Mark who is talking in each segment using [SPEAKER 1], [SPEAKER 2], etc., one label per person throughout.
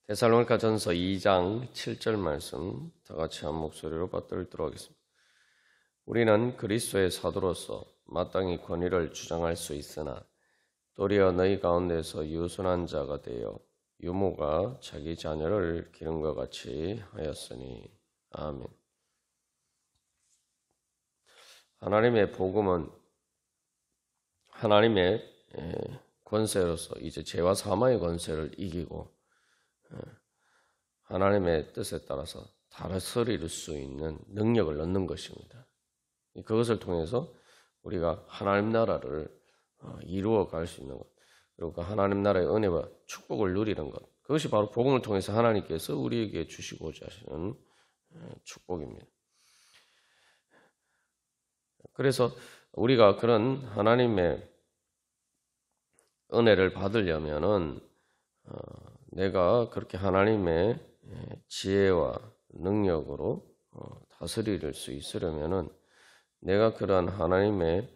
[SPEAKER 1] 데살로니가전서 2장 7절 말씀 다 같이 한 목소리로 받들도록 하겠습니다. 우리는 그리스도의 사도로서 마땅히 권위를 주장할 수 있으나 도리어 너희 가운데서 유순한 자가 되어 유모가 자기 자녀를 기른 것 같이 하였으니 아멘. 하나님의 복음은 하나님의 권세로서 이제 죄와 사망의 권세를 이기고 하나님의 뜻에 따라서 다스릴 수 있는 능력을 얻는 것입니다. 그것을 통해서 우리가 하나님 나라를 이루어 갈 수 있는 것, 그리고 그 하나님 나라의 은혜와 축복을 누리는 것, 그것이 바로 복음을 통해서 하나님께서 우리에게 주시고자 하시는 축복입니다. 그래서 우리가 그런 하나님의 은혜를 받으려면은 내가 그렇게 하나님의 지혜와 능력으로 다스릴 수 있으려면은 내가 그러한 하나님의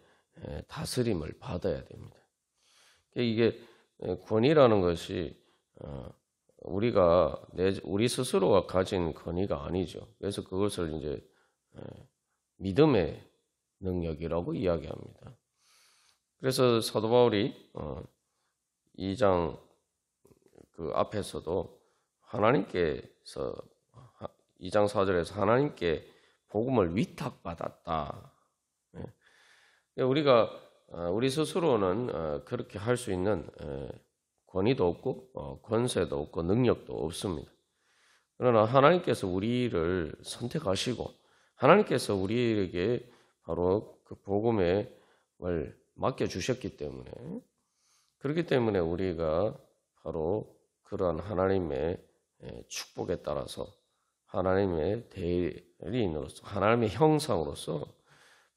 [SPEAKER 1] 다스림을 받아야 됩니다. 이게 권위라는 것이 우리 스스로가 가진 권위가 아니죠. 그래서 그것을 이제 믿음의 능력이라고 이야기합니다. 그래서 사도 바울이 2장 그 앞에서도 하나님께서 2장 4절에서 하나님께 복음을 위탁받았다. 우리가 우리 스스로는 그렇게 할 수 있는 권위도 없고 권세도 없고 능력도 없습니다. 그러나 하나님께서 우리를 선택하시고 하나님께서 우리에게 바로 그 복음을 맡겨주셨기 때문에 그렇기 때문에 우리가 바로 그러한 하나님의 축복에 따라서 하나님의 대리인으로서 하나님의 형상으로서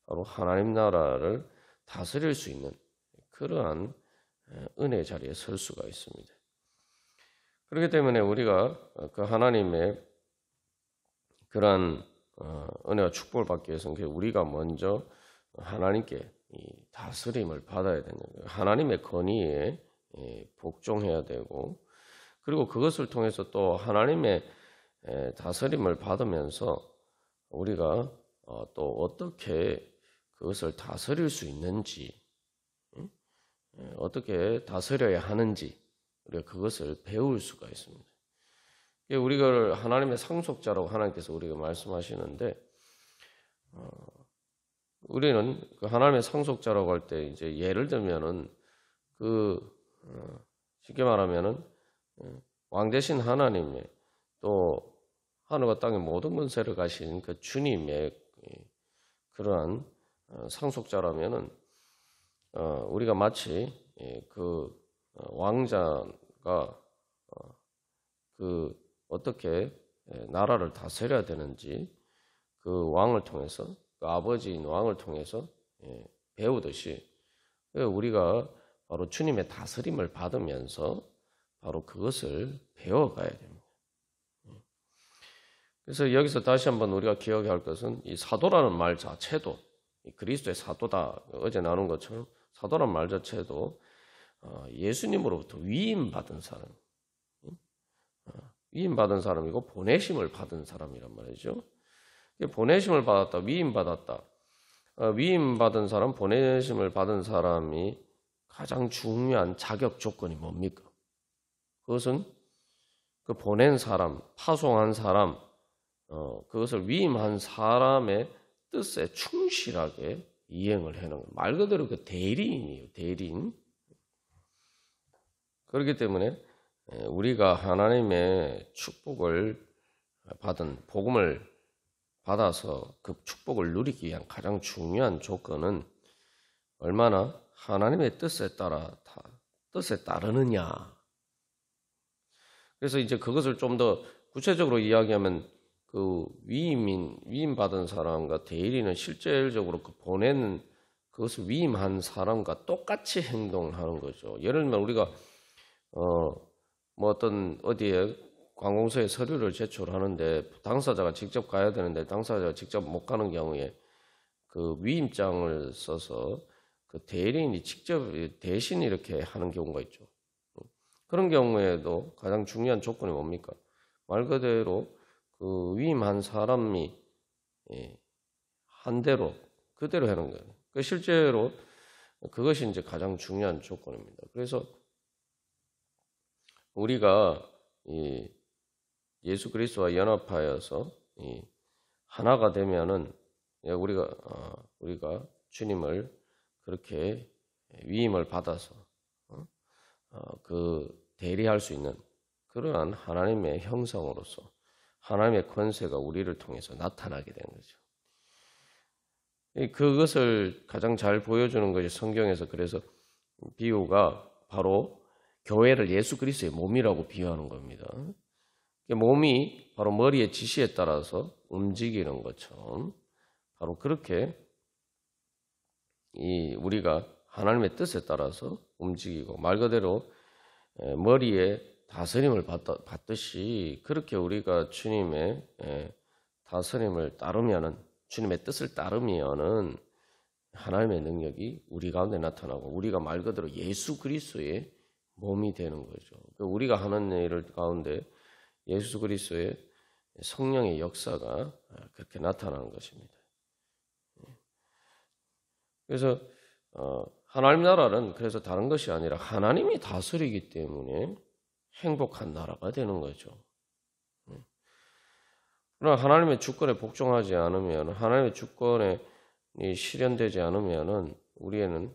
[SPEAKER 1] 바로 하나님 나라를 다스릴 수 있는 그러한 은혜 자리에 설 수가 있습니다. 그렇기 때문에 우리가 그 하나님의 그러한 은혜와 축복을 받기 위해서는 우리가 먼저 하나님께 이 다스림을 받아야 되는 거예요. 하나님의 권위에 복종해야 되고 그리고 그것을 통해서 또 하나님의 다스림을 받으면서 우리가 또 어떻게 그것을 다스릴 수 있는지 어떻게 다스려야 하는지 우리가 그것을 배울 수가 있습니다. 우리가 하나님의 상속자라고 하나님께서 우리가 말씀하시는데 우리는 그 하나님의 상속자라고 할 때 이제 예를 들면은 쉽게 말하면은 왕 대신 하나님의 또 하늘과 땅의 모든 권세를 가신 그 주님의 그러한 상속자라면은 우리가 마치 그 왕자가 그 어떻게 나라를 다스려야 되는지 그 왕을 통해서 그 아버지인 왕을 통해서 배우듯이 우리가 바로 주님의 다스림을 받으면서 바로 그것을 배워가야 됩니다. 그래서 여기서 다시 한번 우리가 기억해야 할 것은 이 사도라는 말 자체도 그리스도의 사도다 어제 나눈 것처럼 사도라는 말 자체도 예수님으로부터 위임받은 사람, 위임받은 사람이고 보내심을 받은 사람이란 말이죠. 보내심을 받았다, 위임받았다. 위임받은 사람, 보내심을 받은 사람이 가장 중요한 자격 조건이 뭡니까? 그것은 그 보낸 사람, 파송한 사람, 그것을 위임한 사람의 뜻에 충실하게 이행을 해놓은 거예요. 말 그대로 그 대리인이에요, 대리인. 그렇기 때문에 우리가 하나님의 축복을 받은 복음을 받아서 그 축복을 누리기 위한 가장 중요한 조건은 얼마나 하나님의 뜻에 따르느냐. 그래서 이제 그것을 좀 더 구체적으로 이야기하면 그 위임받은 사람과 대리인은 실질적으로 그 보내는 그것을 위임한 사람과 똑같이 행동을 하는 거죠. 예를 들면 우리가 어떤 어디에 관공서에 서류를 제출하는데 당사자가 직접 가야 되는데 당사자가 직접 못 가는 경우에 그 위임장을 써서 그 대리인이 직접 대신 이렇게 하는 경우가 있죠. 그런 경우에도 가장 중요한 조건이 뭡니까? 말 그대로 그 위임한 사람이 한 대로 그대로 하는 거예요. 실제로 그것이 이제 가장 중요한 조건입니다. 그래서 우리가 이 예수 그리스도와 연합하여서 하나가 되면은 우리가 주님을 그렇게 위임을 받아서 그 대리할 수 있는 그러한 하나님의 형상으로서 하나님의 권세가 우리를 통해서 나타나게 되는 거죠. 그것을 가장 잘 보여주는 것이 성경에서 그래서 비유가 바로 교회를 예수 그리스도의 몸이라고 비유하는 겁니다. 몸이 바로 머리의 지시에 따라서 움직이는 것처럼 바로 그렇게 우리가 하나님의 뜻에 따라서 움직이고 말 그대로 머리에 다스림을 받듯이 그렇게 우리가 주님의 다스림을 따르면은 주님의 뜻을 따르면은 하나님의 능력이 우리 가운데 나타나고 우리가 말 그대로 예수 그리스도의 몸이 되는 거죠. 우리가 하는 일 가운데 예수 그리스도의 성령의 역사가 그렇게 나타나는 것입니다. 그래서 하나님 나라는 그래서 다른 것이 아니라 하나님이 다스리기 때문에 행복한 나라가 되는 거죠. 그러나 하나님의 주권에 복종하지 않으면 하나님의 주권에 실현되지 않으면 우리에는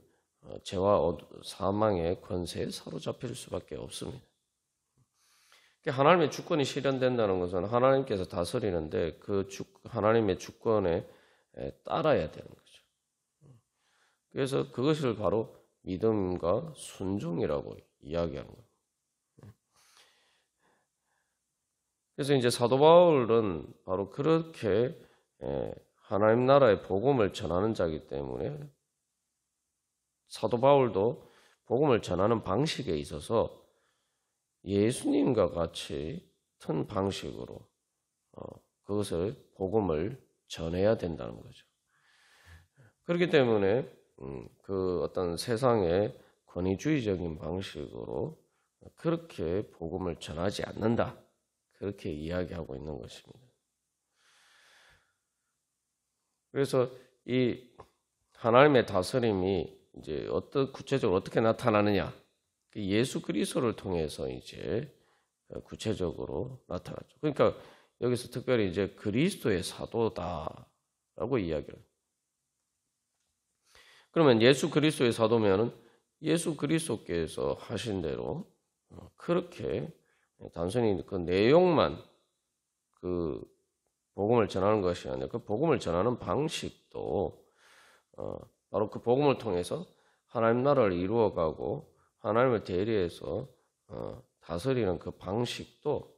[SPEAKER 1] 죄와 사망의 권세에 사로잡힐 수밖에 없습니다. 하나님의 주권이 실현된다는 것은 하나님께서 다스리는데 그 하나님의 주권에 따라야 되는 거죠. 그래서 그것을 바로 믿음과 순종이라고 이야기하는 거예요. 그래서 이제 사도 바울은 바로 그렇게 하나님 나라의 복음을 전하는 자이기 때문에 사도 바울도 복음을 전하는 방식에 있어서 예수님과 같이 같은 방식으로 그것을 복음을 전해야 된다는 거죠. 그렇기 때문에 그 어떤 세상의 권위주의적인 방식으로 그렇게 복음을 전하지 않는다. 그렇게 이야기하고 있는 것입니다. 그래서 이 하나님의 다스림이 이제 구체적으로 어떻게 나타나느냐? 예수 그리스도를 통해서 이제 구체적으로 나타나죠. 그러니까 여기서 특별히 이제 그리스도의 사도다라고 이야기를. 그러면 예수 그리스도의 사도면은 예수 그리스도께서 하신 대로 그렇게 단순히 그 내용만 그 복음을 전하는 것이 아니라 그 복음을 전하는 방식도 바로 그 복음을 통해서 하나님 나라를 이루어가고 하나님을 대리해서 다스리는 그 방식도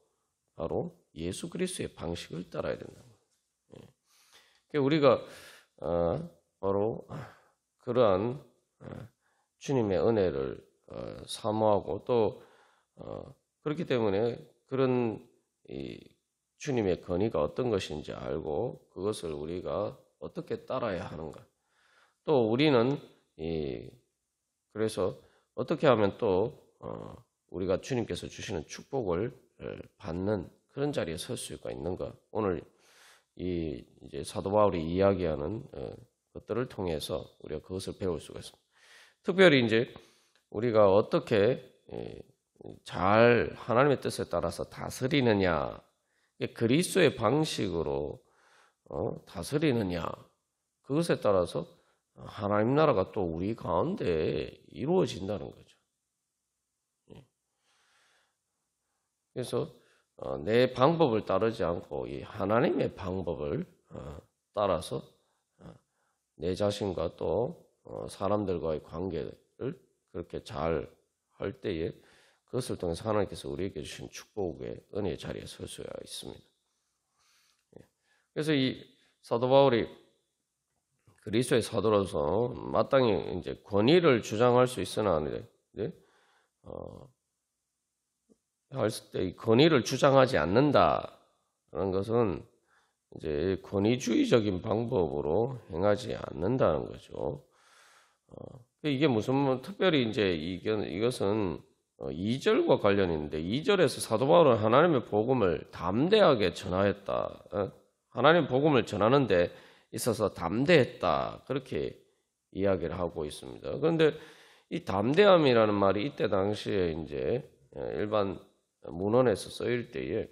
[SPEAKER 1] 바로 예수 그리스도의 방식을 따라야 된다. 우리가 바로 그러한 주님의 은혜를 사모하고 또 그렇기 때문에 그런 주님의 권위가 어떤 것인지 알고 그것을 우리가 어떻게 따라야 하는가. 또 우리는 그래서 어떻게 하면 또 우리가 주님께서 주시는 축복을 받는 그런 자리에 설 수가 있는가. 오늘 이제 사도 바울이 이야기하는 것들을 통해서 우리가 그것을 배울 수가 있습니다. 특별히 이제 우리가 어떻게 잘 하나님의 뜻에 따라서 다스리느냐, 그리스도의 방식으로 다스리느냐, 그것에 따라서 하나님 나라가 또 우리 가운데 이루어진다는 거죠. 그래서 내 방법을 따르지 않고 이 하나님의 방법을 따라서 내 자신과 또 사람들과의 관계를 그렇게 잘 할 때에 그것을 통해서 하나님께서 우리에게 주신 축복의 은혜의 자리에 설 수가 있습니다. 그래서 이 사도 바울이 그리스도의 사도로서 마땅히 이제 권위를 주장할 수 있으나 할 때 이 권위를 주장하지 않는다라는 것은 이제 권위주의적인 방법으로 행하지 않는다는 거죠. 이게 무슨 특별히 이제 이것은 2절과 관련이 있는데 2절에서 사도 바울은 하나님의 복음을 담대하게 전하였다. 하나님의 복음을 전하는데 있어서 담대했다. 그렇게 이야기를 하고 있습니다. 그런데 이 담대함이라는 말이 이때 당시에 이제 일반 문헌에서 쓰일 때에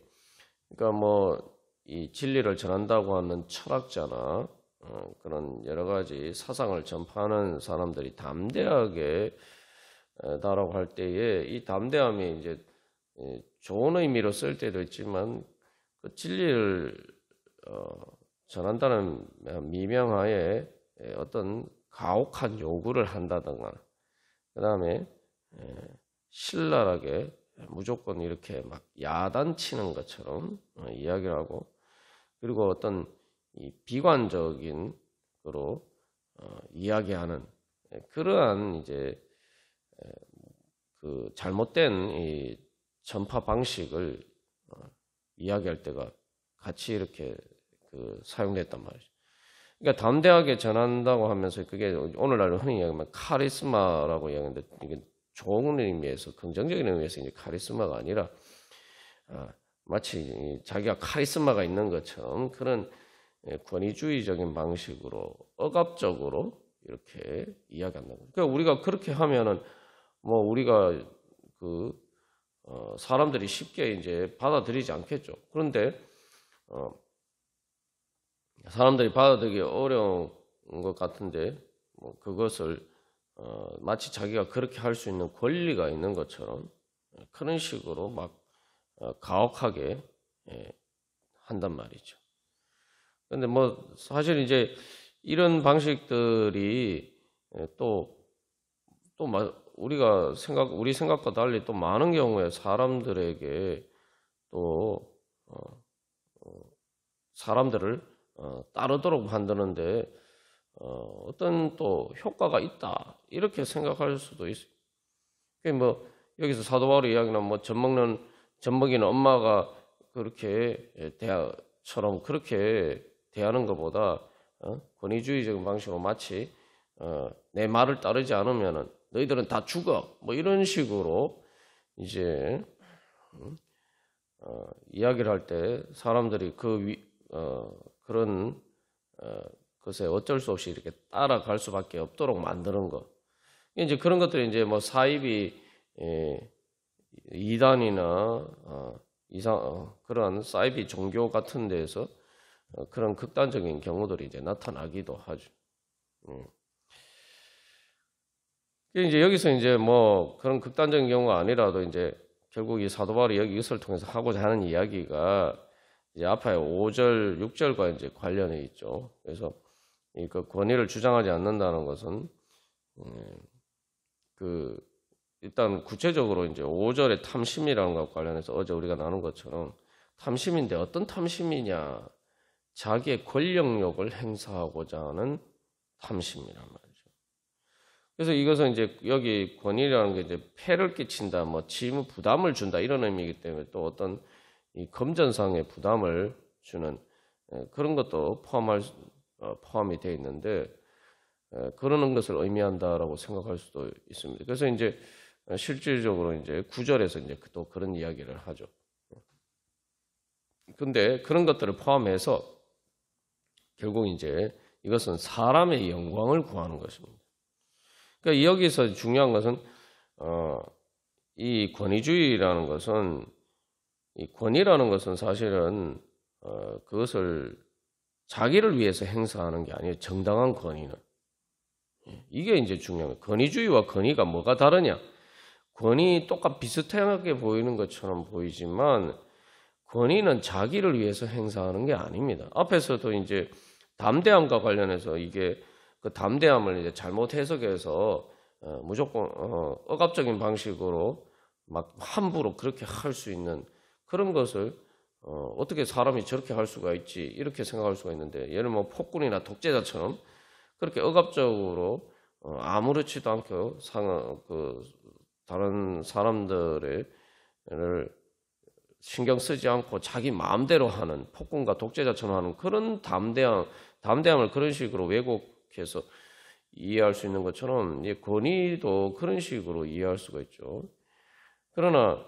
[SPEAKER 1] 그러니까 뭐 이 진리를 전한다고 하는 철학자나 그런 여러 가지 사상을 전파하는 사람들이 담대하게 다라고 할 때에 이 담대함이 이제 좋은 의미로 쓸 때도 있지만 그 진리를 전한다는 미명하에 어떤 가혹한 요구를 한다든가 그다음에 신랄하게 무조건 이렇게 막 야단치는 것처럼 이야기를 하고 그리고 어떤 이 비관적인 거로 이야기하는 그러한 이제 그 잘못된 이 전파 방식을 이야기할 때가 같이 이렇게 그 사용됐단 말이죠. 그러니까 담대하게 전한다고 하면서 그게 오늘날 흔히 이야기하면 카리스마라고 이야기하는데 이게 좋은 의미에서 긍정적인 의미에서 이제 카리스마가 아니라 마치 자기가 카리스마가 있는 것처럼 그런 권위주의적인 방식으로 억압적으로 이렇게 이야기한다는 거예요. 그러니까 우리가 그렇게 하면은 뭐 우리가 그 사람들이 쉽게 이제 받아들이지 않겠죠. 그런데 사람들이 받아들이기 어려운 것 같은데 뭐 그것을 마치 자기가 그렇게 할 수 있는 권리가 있는 것처럼 그런 식으로 막 가혹하게 한단 말이죠. 그런데 뭐 사실 이제 이런 방식들이 우리 생각과 달리 또 많은 경우에 사람들에게 또 사람들을 따르도록 만드는데 어떤 또 효과가 있다 이렇게 생각할 수도 있어요. 뭐 여기서 사도 바울의 이야기는 뭐 젖 먹이는 엄마가 그렇게 대처럼 그렇게 대하는 것보다 권위주의적인 방식으로 마치 내 말을 따르지 않으면은 너희들은 다 죽어 뭐 이런 식으로 이제 이야기를 할 때 사람들이 그런 것에 어쩔 수 없이 이렇게 따라갈 수밖에 없도록 만드는 것. 이제 그런 것들이 이제 뭐 사이비 이단이나 그런 사이비 종교 같은 데에서 그런 극단적인 경우들이 이제 나타나기도 하죠. 이제 여기서 이제 뭐 그런 극단적인 경우가 아니라도 이제 결국 이 사도 바울이 여기 이것을 통해서 하고자 하는 이야기가 이제 앞에 5절, 6절과 이제 관련해 있죠. 그래서 그 권위를 주장하지 않는다는 것은 일단 구체적으로 이제 5절의 탐심이라는 것과 관련해서 어제 우리가 나눈 것처럼 탐심인데 어떤 탐심이냐? 자기의 권력욕을 행사하고자 하는 탐심이란 말이죠. 그래서 이것은 이제 여기 권위라는 게 이제 폐를 끼친다, 뭐 짐 부담을 준다 이런 의미이기 때문에 또 어떤 이 금전상의 부담을 주는 그런 것도 포함이 되어 있는데 그러는 것을 의미한다라고 생각할 수도 있습니다. 그래서 이제 실질적으로 이제 9절에서 이제 또 그런 이야기를 하죠. 근데 그런 것들을 포함해서 결국 이제 이것은 사람의 영광을 구하는 것입니다. 그러니까 여기서 중요한 것은 이 권위주의라는 것은 이 권위라는 것은 사실은 그것을 자기를 위해서 행사하는 게 아니에요. 정당한 권위는. 이게 이제 중요한 거예요. 권위주의와 권위가 뭐가 다르냐? 권위 똑같 비슷하게 보이는 것처럼 보이지만 권위는 자기를 위해서 행사하는 게 아닙니다. 앞에서도 이제 담대함과 관련해서 이게 그 담대함을 이제 잘못 해석해서 무조건 억압적인 방식으로 막 함부로 그렇게 할 수 있는 그런 것을 어떻게 사람이 저렇게 할 수가 있지 이렇게 생각할 수가 있는데 예를 들면 폭군이나 독재자처럼 그렇게 억압적으로 아무렇지도 않게 다른 사람들을 신경 쓰지 않고 자기 마음대로 하는 폭군과 독재자처럼 하는 그런 담대함을 그런 식으로 왜곡해서 이해할 수 있는 것처럼 권위도 그런 식으로 이해할 수가 있죠. 그러나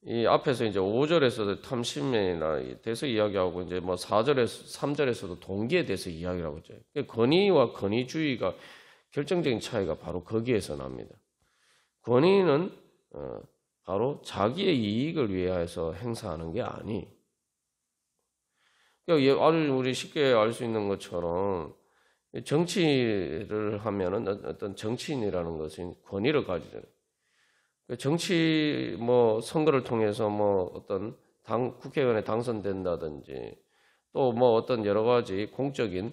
[SPEAKER 1] 이 앞에서 이제 5절에서도 탐심에 대해서 이야기하고 이제 뭐 3절에서도 동기에 대해서 이야기를 하고 있죠. 권위와 권위주의가 결정적인 차이가 바로 거기에서 납니다. 권위는 바로 자기의 이익을 위해서 행사하는 게 아니. 그러니까 우리 쉽게 알 수 있는 것처럼 정치를 하면은 어떤 정치인이라는 것은 권위를 가지잖아요. 정치 뭐 선거를 통해서 뭐 어떤 국회의원에 당선된다든지 또 뭐 어떤 여러 가지 공적인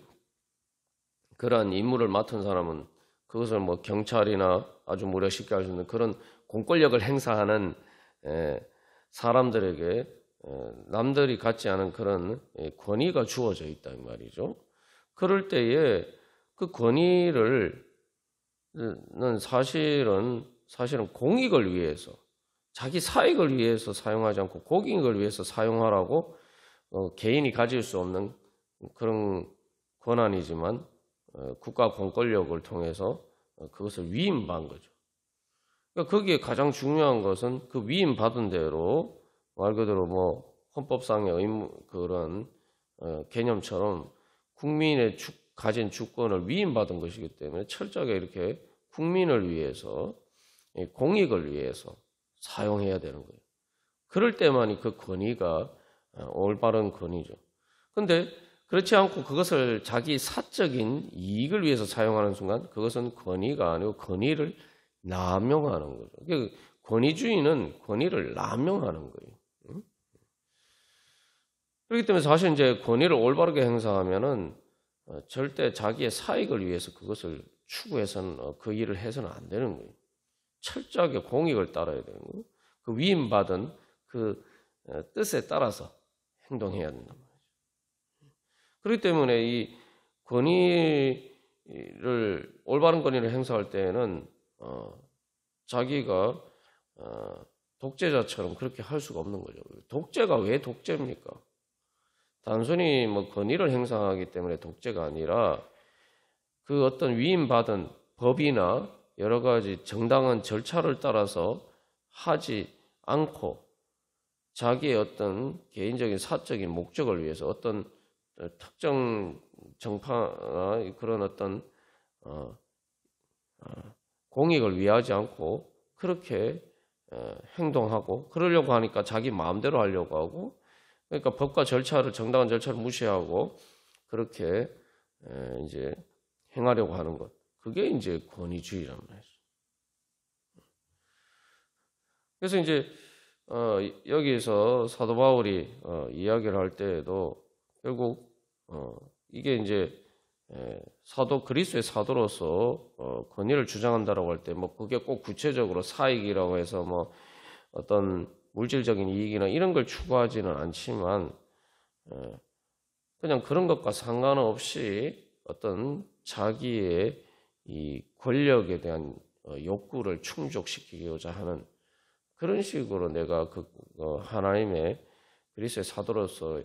[SPEAKER 1] 그러한 임무를 맡은 사람은 그것을 뭐 경찰이나 아주 무려 쉽게 알 수 있는 그런 공권력을 행사하는 사람들에게 남들이 갖지 않은 그런 권위가 주어져 있다 이 말이죠. 그럴 때에 그 권위를 사실은 공익을 위해서 자기 사익을 위해서 사용하지 않고 공익을 위해서 사용하라고 개인이 가질 수 없는 그런 권한이지만 국가 공권력을 통해서 그것을 위임받은 거죠. 그러니까 거기에 가장 중요한 것은 그 위임받은 대로 말 그대로 뭐 헌법상의 그런 개념처럼 국민의 가진 주권을 위임받은 것이기 때문에 철저하게 이렇게 국민을 위해서 공익을 위해서 사용해야 되는 거예요. 그럴 때만이 그 권위가 올바른 권위죠. 그런데 그렇지 않고 그것을 자기 사적인 이익을 위해서 사용하는 순간 그것은 권위가 아니고 권위를 남용하는 거죠. 그러니까 권위주의는 권위를 남용하는 거예요. 그렇기 때문에 사실 이제 권위를 올바르게 행사하면은 절대 자기의 사익을 위해서 그것을 추구해서는 그 일을 해서는 안 되는 거예요. 철저하게 공익을 따라야 되는 거예요. 그 위임받은 그 뜻에 따라서 행동해야 된단 말이죠. 그렇기 때문에 이 올바른 권위를 행사할 때에는 자기가 독재자처럼 그렇게 할 수가 없는 거죠. 독재가 왜 독재입니까? 단순히 뭐 권위를 행사하기 때문에 독재가 아니라 그 어떤 위임받은 법이나 여러 가지 정당한 절차를 따라서 하지 않고 자기의 어떤 개인적인 사적인 목적을 위해서 어떤 특정 정파나 그런 어떤 공익을 위하지 않고 그렇게 행동하고 그러려고 하니까 자기 마음대로 하려고 하고 그러니까 법과 절차를 정당한 절차를 무시하고 그렇게 이제 행하려고 하는 것 그게 이제 권위주의란 말이죠. 그래서 이제 여기서 사도 바울이 이야기를 할 때에도 결국 이게 이제 그리스도의 사도로서 권위를 주장한다라고 할 때 뭐 그게 꼭 구체적으로 사익이라고 해서 뭐 어떤 물질적인 이익이나 이런 걸 추구하지는 않지만 그냥 그런 것과 상관없이 어떤 자기의 이 권력에 대한 욕구를 충족시키고자 하는 그런 식으로 내가 하나님의 그리스도의 사도로서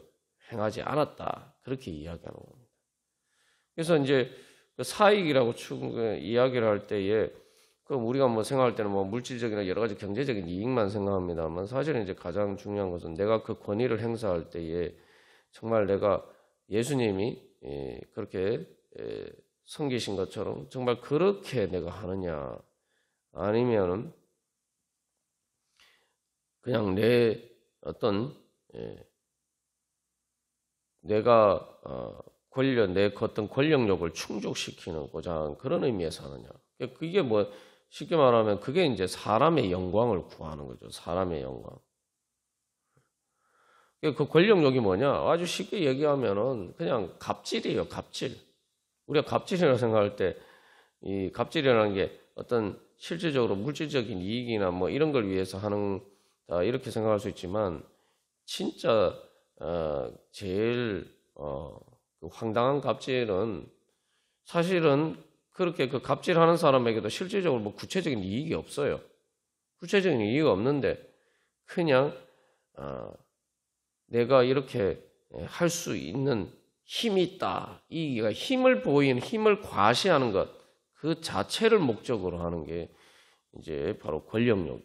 [SPEAKER 1] 행하지 않았다 그렇게 이야기하는 겁니다. 그래서 이제 그 사익이라고 이야기를 할 때에 그럼 우리가 뭐 생각할 때는 뭐 물질적이나 여러 가지 경제적인 이익만 생각합니다만 사실은 이제 가장 중요한 것은 내가 그 권위를 행사할 때에 정말 내가 예수님이 그렇게 섬기신 것처럼 정말 그렇게 내가 하느냐 아니면은 그냥 내 어떤 내가 내 어떤 권력욕을 충족시키는고자 하는 그런 의미에서 하느냐. 그게 뭐 쉽게 말하면 그게 이제 사람의 영광을 구하는 거죠. 사람의 영광. 그 권력욕이 뭐냐? 아주 쉽게 얘기하면은 그냥 갑질이에요. 갑질. 우리가 갑질이라고 생각할 때 이 갑질이라는 게 어떤 실질적으로 물질적인 이익이나 뭐 이런 걸 위해서 하는 이렇게 생각할 수 있지만 진짜 제일 그 황당한 갑질은 사실은 그렇게 그 갑질하는 사람에게도 실질적으로 뭐 구체적인 이익이 없어요. 구체적인 이익이 없는데 그냥 내가 이렇게 할 수 있는 힘이 있다. 이가 힘을 보이는 힘을 과시하는 것 그 자체를 목적으로 하는 게 이제 바로 권력욕이.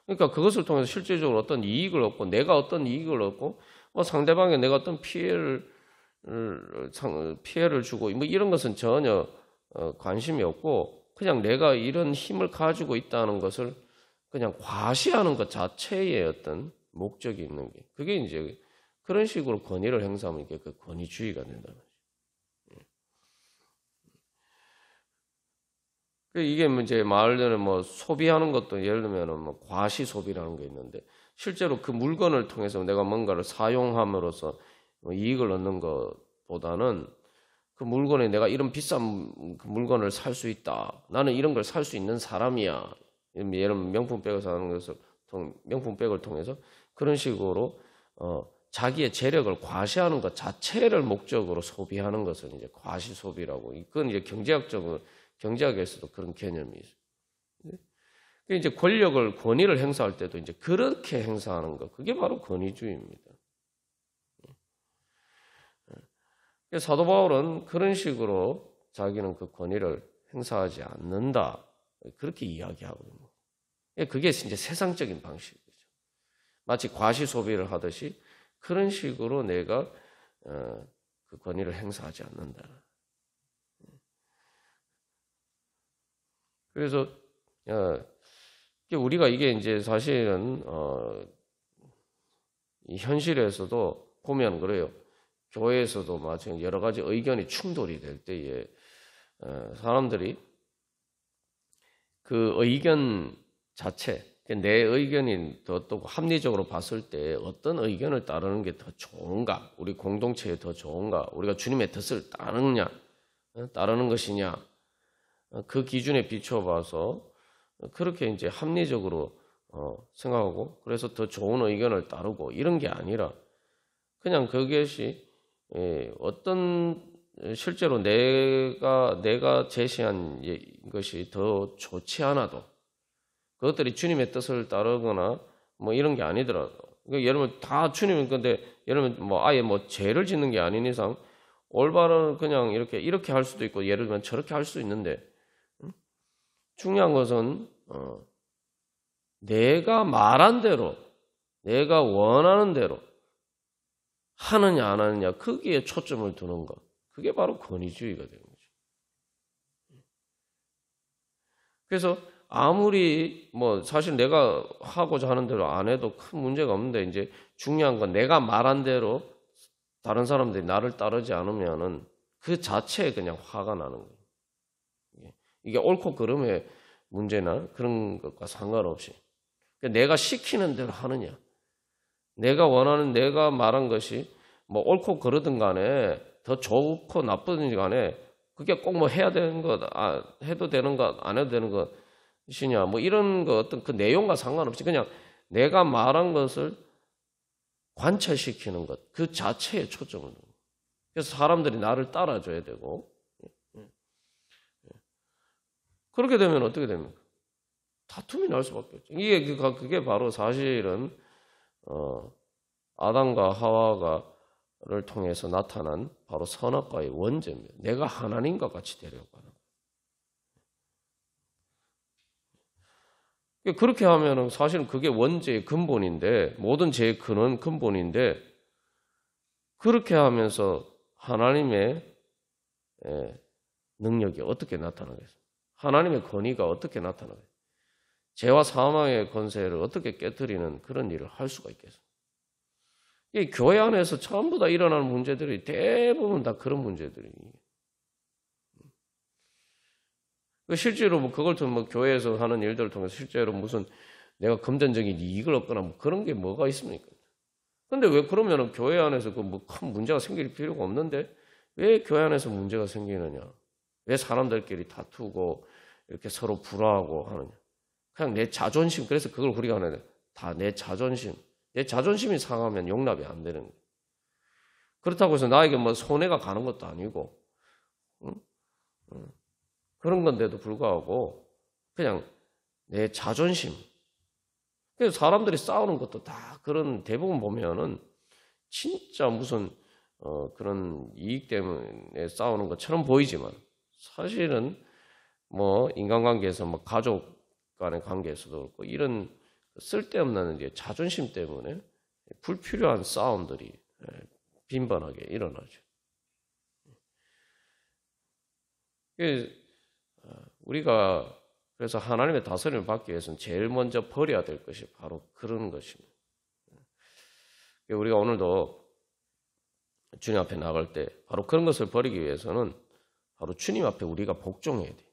[SPEAKER 1] 그러니까 그것을 통해서 실질적으로 어떤 이익을 얻고 내가 어떤 이익을 얻고 뭐 상대방에 내가 어떤 피해를 주고 뭐 이런 것은 전혀 관심이 없고 그냥 내가 이런 힘을 가지고 있다는 것을 그냥 과시하는 것 자체의 어떤 목적이 있는 게 그게 이제 그런 식으로 권위를 행사하면 이게 그 권위주의가 된다는 거죠. 이게 이제 말대로 뭐 소비하는 것도 예를 들면 뭐 과시 소비라는 게 있는데 실제로 그 물건을 통해서 내가 뭔가를 사용함으로써 뭐 이익을 얻는 것보다는 그 물건에 내가 이런 비싼 그 물건을 살 수 있다. 나는 이런 걸 살 수 있는 사람이야. 예를 들면 명품백을 사는 것을 명품백을 통해서 그런 식으로 자기의 재력을 과시하는 것 자체를 목적으로 소비하는 것을 이제 과시 소비라고. 이건 이제 경제학에서도 그런 개념이 있어요. 이제 권위를 행사할 때도 이제 그렇게 행사하는 것, 그게 바로 권위주의입니다. 사도 바울은 그런 식으로 자기는 그 권위를 행사하지 않는다. 그렇게 이야기하고 있는 거예요. 그게 이제 세상적인 방식이죠. 마치 과시 소비를 하듯이 그런 식으로 내가 그 권위를 행사하지 않는다. 그래서 우리가 이게 이제 사실은 이 현실에서도 보면 그래요. 교회에서도 마찬가지 여러 가지 의견이 충돌이 될 때에 사람들이 그 의견 자체, 내 의견이 더 또 합리적으로 봤을 때 어떤 의견을 따르는 게 더 좋은가, 우리 공동체에 더 좋은가, 우리가 주님의 뜻을 따르는 것이냐, 그 기준에 비춰봐서 그렇게 이제 합리적으로 생각하고 그래서 더 좋은 의견을 따르고 이런 게 아니라 그냥 그것이 어떤 실제로 내가 제시한 것이 더 좋지 않아도 그것들이 주님의 뜻을 따르거나 뭐 이런 게 아니더라도 그러니까 예를 들면 다 주님은 근데 예를 들면 뭐 아예 뭐 죄를 짓는 게 아닌 이상 올바른 그냥 이렇게 할 수도 있고 예를 들면 저렇게 할 수 있는데 중요한 것은 내가 말한 대로 내가 원하는 대로 하느냐 안 하느냐 거기에 초점을 두는 것 그게 바로 권위주의가 되는 거죠. 그래서 아무리 뭐 사실 내가 하고자 하는 대로 안 해도 큰 문제가 없는데 이제 중요한 건 내가 말한 대로 다른 사람들이 나를 따르지 않으면은 그 자체에 그냥 화가 나는 거예요. 이게 옳고 그름의 문제나 그런 것과 상관없이 내가 시키는 대로 하느냐 내가 원하는 내가 말한 것이 뭐 옳고 그러든 간에 더 좋고 나쁘든 간에 그게 꼭 뭐 해야 되는 것 해도 되는 것 안 해도 되는 것이냐 뭐 이런 거 어떤 그 내용과 상관없이 그냥 내가 말한 것을 관철시키는 것 그 자체에 초점을 두는 거예요. 그래서 사람들이 나를 따라줘야 되고 그렇게 되면 어떻게 됩니까? 다툼이 날 수밖에 없죠. 그게 바로 사실은 아담과 하와를 통해서 나타난 바로 선악과의 원죄입니다. 내가 하나님과 같이 되려고 하는 거예요. 그렇게 하면은 사실은 그게 원죄의 근본인데 모든 죄의 근본인데 그렇게 하면서 하나님의 능력이 어떻게 나타나겠어요? 하나님의 권위가 어떻게 나타나요? 죄와 사망의 권세를 어떻게 깨뜨리는 그런 일을 할 수가 있겠어요? 이 교회 안에서 전부 다 일어나는 문제들이 대부분 다 그런 문제들이에요. 실제로 뭐 그걸 통해 뭐 교회에서 하는 일들을 통해서 실제로 무슨 내가 금전적인 이익을 얻거나 뭐 그런 게 뭐가 있습니까? 근데 왜 그러면은 교회 안에서 그 뭐 큰 문제가 생길 필요가 없는데 왜 교회 안에서 문제가 생기느냐? 왜 사람들끼리 다투고 이렇게 서로 불화하고 하느냐? 그냥 내 자존심, 그래서 그걸 우리가 하는 다 내 자존심. 내 자존심이 상하면 용납이 안 되는 거예요. 그렇다고 해서 나에게 뭐 손해가 가는 것도 아니고, 그런 건데도 불구하고, 그냥 내 자존심. 그래서 사람들이 싸우는 것도 다 그런 대부분 보면은 진짜 무슨, 그런 이익 때문에 싸우는 것처럼 보이지만, 사실은 뭐 인간관계에서 뭐 가족 간의 관계에서도 그렇고 이런 쓸데없는 이제 자존심 때문에 불필요한 싸움들이 빈번하게 일어나죠. 우리가 그래서 하나님의 다스림을 받기 위해서는 제일 먼저 버려야 될 것이 바로 그런 것입니다. 우리가 오늘도 주님 앞에 나갈 때 바로 그런 것을 버리기 위해서는 바로 주님 앞에 우리가 복종해야 돼.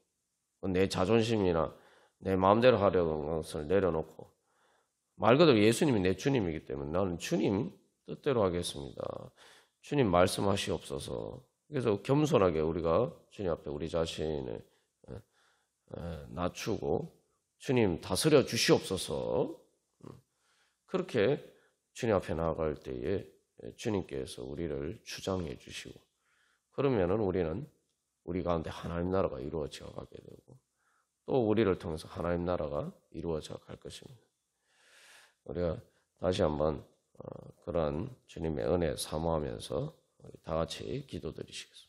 [SPEAKER 1] 내 자존심이나 내 마음대로 하려는 것을 내려놓고 말 그대로 예수님이 내 주님이기 때문에 나는 주님 뜻대로 하겠습니다. 주님 말씀하시옵소서. 그래서 겸손하게 우리가 주님 앞에 우리 자신을 낮추고 주님 다스려 주시옵소서. 그렇게 주님 앞에 나아갈 때에 주님께서 우리를 주장해 주시고 그러면은 우리는 우리 가운데 하나님 나라가 이루어져 가게 되고 또 우리를 통해서 하나님 나라가 이루어져 갈 것입니다. 우리가 다시 한번 그러한 주님의 은혜 사모하면서 다 같이 기도드리시겠습니다.